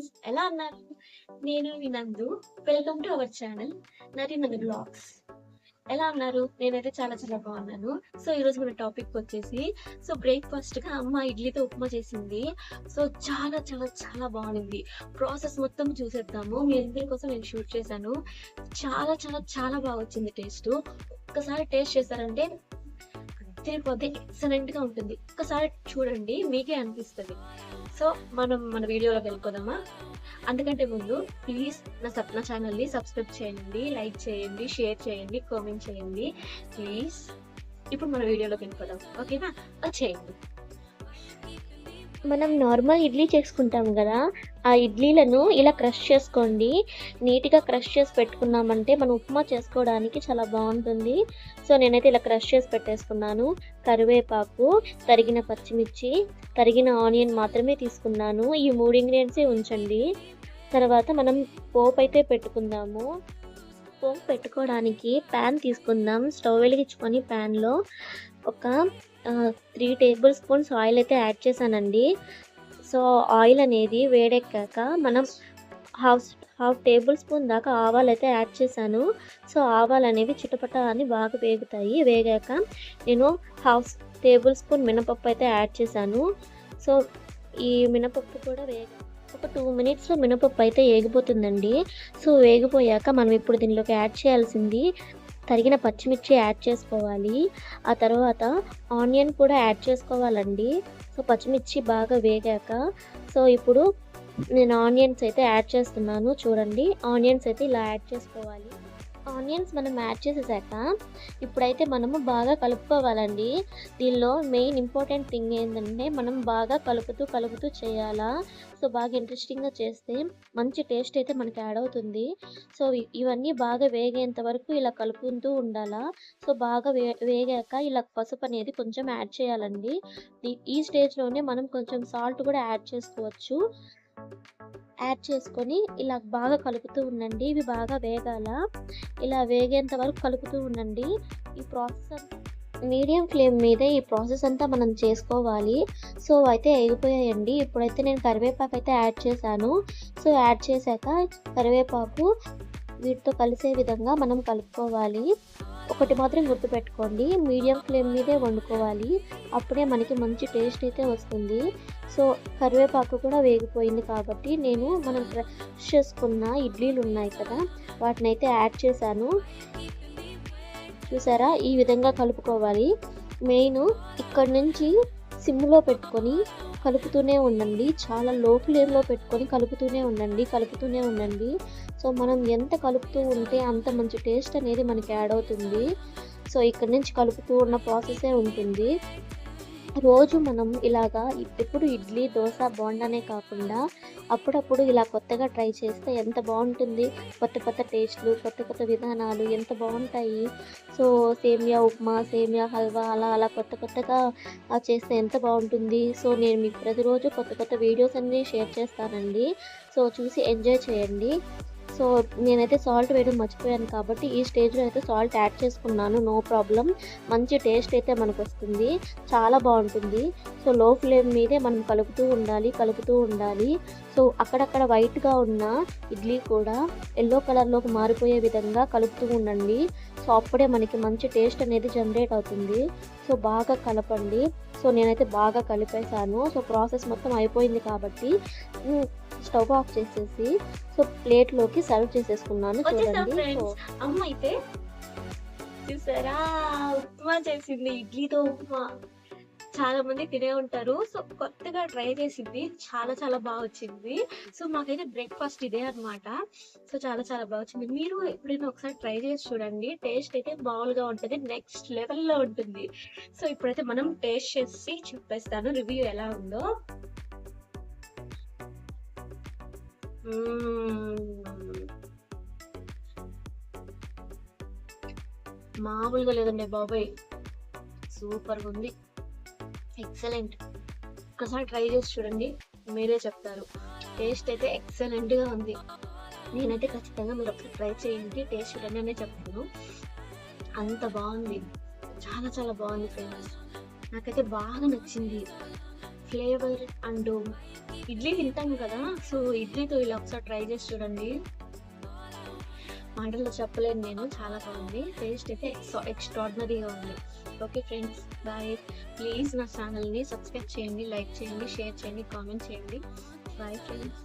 Friends, ఎలా ఉన్నారు? నేను మీ నందు. Welcome to our channel Nari నందు బ్లాగ్స్. ఎలా ఉన్నారు? నేనైతే చాలా చాలా బాగున్నాను. సో ఈరోజు మన టాపిక్ వచ్చేసి బ్రేక్ఫాస్ట్ గా అమ్మ ఇడ్లీతో ఉప్మా చేసింది. సో చాలా చాలా చాలా బాగుంది. ప్రాసెస్ మొత్తం చూసేద్దాము. మీ అందరి కోసం నేను షూట్ చేశాను. చాలా చాలా చాలా బాగా వచ్చింది టేస్ట్. ఒక్కసారి టేస్ట్ చేశారంటే తిరిగిపోతే ఎక్సలెంట్ గా ఉంటుంది. ఒక్కసారి చూడండి, మీకే అనిపిస్తుంది. సో మనం మన వీడియోలోకి వెళ్ళిపోదామా? అందుకంటే ముందు ప్లీజ్ నా ఛానల్ని సబ్స్క్రైబ్ చేయండి, లైక్ చేయండి, షేర్ చేయండి, కామెంట్ చేయండి ప్లీజ్. ఇప్పుడు మన వీడియోలోకి వెళ్ళిపోదాం, ఓకేనా? వచ్చేయండి. మనం నార్మల్ ఇడ్లీ చేసుకుంటాం కదా, ఆ ఇడ్లీలను ఇలా క్రష్ చేసుకోండి. నీట్గా క్రష్ చేసి పెట్టుకున్నామంటే మనం ఉప్మా చేసుకోవడానికి చాలా బాగుంటుంది. సో నేనైతే ఇలా క్రష్ చేసి పెట్టేసుకున్నాను. కరివేపాకు, తరిగిన పచ్చిమిర్చి, తరిగిన ఆనియన్ మాత్రమే తీసుకున్నాను. ఈ 3 ఇంగ్రీడియంట్సే ఉంచండి. తర్వాత మనం పోపు అయితే పెట్టుకుందాము. పోపు పెట్టుకోవడానికి ప్యాన్ తీసుకుందాం. స్టవ్ వెలిగించుకొని ప్యాన్లో ఒక 3 టేబుల్ స్పూన్స్ ఆయిల్ అయితే యాడ్ చేశానండి. సో ఆయిల్ అనేది వేడెక్కాక మనం హాఫ్ టేబుల్ స్పూన్ దాకా ఆవాలు అయితే యాడ్ చేశాను. సో ఆవాలు అనేవి చిటపట అని బాగా వేగుతాయి. వేగాక నేను హాఫ్ టేబుల్ స్పూన్ మినపప్పు అయితే యాడ్ చేశాను. సో ఈ మినపప్పు కూడా ఒక 2 మినిట్స్లో మినపప్పు అయితే వేగిపోతుందండి. సో వేగిపోయాక మనం ఇప్పుడు దీనిలోకి యాడ్ చేయాల్సింది తరిగిన పచ్చిమిర్చి యాడ్ చేసుకోవాలి. ఆ తర్వాత ఆనియన్ కూడా యాడ్ చేసుకోవాలండి. సో పచ్చిమిర్చి బాగా వేగాక సో ఇప్పుడు నేను ఆనియన్స్ అయితే యాడ్ చేస్తున్నాను. చూడండి, ఆనియన్స్ అయితే ఇలా యాడ్ చేసుకోవాలి. ఆనియన్స్ మనం యాడ్ చేసేసాక ఇప్పుడైతే మనము బాగా కలుపుకోవాలండి. దీనిలో మెయిన్ ఇంపార్టెంట్ థింగ్ ఏంటంటే మనం బాగా కలుపుతూ చేయాలా. సో బాగా ఇంట్రెస్టింగ్గా చేస్తే మంచి టేస్ట్ అయితే మనకి యాడ్ అవుతుంది. సో ఇవన్నీ బాగా వేగేంత వరకు ఇలా కలుపుతూ ఉండాలా. సో బాగా వేగాక ఇలా పసుపు అనేది కొంచెం యాడ్ చేయాలండి. ఈ స్టేజ్లోనే మనం కొంచెం సాల్ట్ కూడా యాడ్ చేసుకోవచ్చు. యాడ్ చేసుకొని ఇలా బాగా కలుపుతూ ఉండండి. ఇవి బాగా వేగాల. ఇలా వేగేంత వరకు కలుపుతూ ఉండండి. ఈ ప్రాసెస్ మీడియం ఫ్లేమ్ మీదే ఈ ప్రాసెస్ అంతా మనం చేసుకోవాలి. సో అయితే ఎగిపోయాయండి. ఇప్పుడైతే నేను కరివేపాకు అయితే యాడ్ చేశాను. సో యాడ్ చేశాక కరివేపాకు వీటితో కలిసే విధంగా మనం కలుపుకోవాలి. ఒకటి మాత్రం గుర్తుపెట్టుకోండి, మీడియం ఫ్లేమ్ మీదే వండుకోవాలి. అప్పుడే మనకి మంచి టేస్ట్ అయితే వస్తుంది. సో కరివేపాకు కూడా వేగిపోయింది కాబట్టి నేను మనం క్రష్ చేసుకున్న ఇడ్లీలు ఉన్నాయి కదా, వాటిని అయితే యాడ్ చేశాను. చూసారా, ఈ విధంగా కలుపుకోవాలి. మెయిన్ ఇక్కడ నుంచి సిమ్లో పెట్టుకొని కలుపుతూనే ఉండండి. చాలా లో ఫ్లేమ్లో పెట్టుకొని కలుపుతూనే ఉండండి. సో మనం ఎంత కలుపుతూ ఉంటే అంత మంచి టేస్ట్ అనేది మనకి యాడ్ అవుతుంది. సో ఇక్కడ నుంచి కలుపుతూ ఉన్న ప్రాసెసే ఉంటుంది. రోజు మనం ఇలాగా ఎప్పుడు ఇడ్లీ, దోశ, బోండానే కాకుండా అప్పుడప్పుడు ఇలా కొత్తగా ట్రై చేస్తే ఎంత బాగుంటుంది. కొత్త టేస్ట్లు, కొత్త విధానాలు ఎంత బాగుంటాయి. సో సేమియా ఉప్మా, సేమియా హల్వా అలా కొత్తగా చేస్తే ఎంత బాగుంటుంది. సో నేను మీకు ప్రతిరోజు కొత్త వీడియోస్ అన్నీ షేర్ చేస్తానండి. సో చూసి ఎంజాయ్ చేయండి. సో నేనైతే సాల్ట్ వేయడం మర్చిపోయాను కాబట్టి ఈ స్టేజ్లో అయితే సాల్ట్ యాడ్ చేసుకున్నాను. No problem. మంచి టేస్ట్ అయితే మనకు వస్తుంది, చాలా బాగుంటుంది. సో లో ఫ్లేమ్ మీదే మనం కలుపుతూ ఉండాలి. సో అక్కడక్కడ వైట్గా ఉన్న ఇడ్లీ కూడా ఎల్లో కలర్లోకి మారిపోయే విధంగా కలుపుతూ ఉండండి. సో అప్పుడే మనకి మంచి టేస్ట్ అనేది జనరేట్ అవుతుంది. సో బాగా కలపండి. సో నేనైతే బాగా కలిపేశాను. సో ప్రాసెస్ మొత్తం అయిపోయింది కాబట్టి స్టవ్ ఆఫ్ చేసేసి సో ప్లేట్లోకి సర్వ్ చేసేసుకున్నాను. చూడండి, అమ్మ అయితే చూసారా ఉప్మా చేసింది, ఇడ్లీతో ఉప్మా. చాలా మంది తినే ఉంటారు. సో కొత్తగా ట్రై చేసింది, చాలా చాలా బాగా వచ్చింది. సో మాకైతే బ్రేక్ఫాస్ట్ ఇదే అనమాట. సో చాలా చాలా బాగా వచ్చింది. మీరు ఎప్పుడైనా ఒకసారి ట్రై చేసి చూడండి. టేస్ట్ అయితే మామూలుగా ఉంటుంది, నెక్స్ట్ లెవెల్లో ఉంటుంది. సో ఇప్పుడైతే మనం టేస్ట్ చేసి చెప్పేస్తాను రివ్యూ ఎలా ఉందో. మామూలుగా లేదండి బాబాయ్, సూపర్గా ఉంది, ఎక్సలెంట్. ఒకసారి ట్రై చేసి చూడండి, మీరే చెప్తారు. టేస్ట్ అయితే ఎక్సలెంట్గా ఉంది. నేనైతే ఖచ్చితంగా మీరు ఒకసారి ట్రై చేయండి, టేస్ట్ చూడండి అనే చెప్తాను. అంత బాగుంది, చాలా చాలా బాగుంది ఫ్రెండ్స్. నాకైతే బాగా నచ్చింది. ఫ్లేవర్ అండ్ ఇడ్లీ తింటాం కదా, సో ఇడ్లీతో ఇలా ఒకసారి ట్రై చేసి చూడండి. మాటల్లో చెప్పలేను నేను, చాలా బాగుంది. టేస్ట్ అయితే ఎక్స్ట్రాడినరీగా ఉంది. Okay friends, bye. ప్లీజ్ నా ఛానల్ని సబ్స్క్రైబ్ చేయండి, లైక్ చేయండి, షేర్ చేయండి, కామెంట్ చేయండి. Bye friends.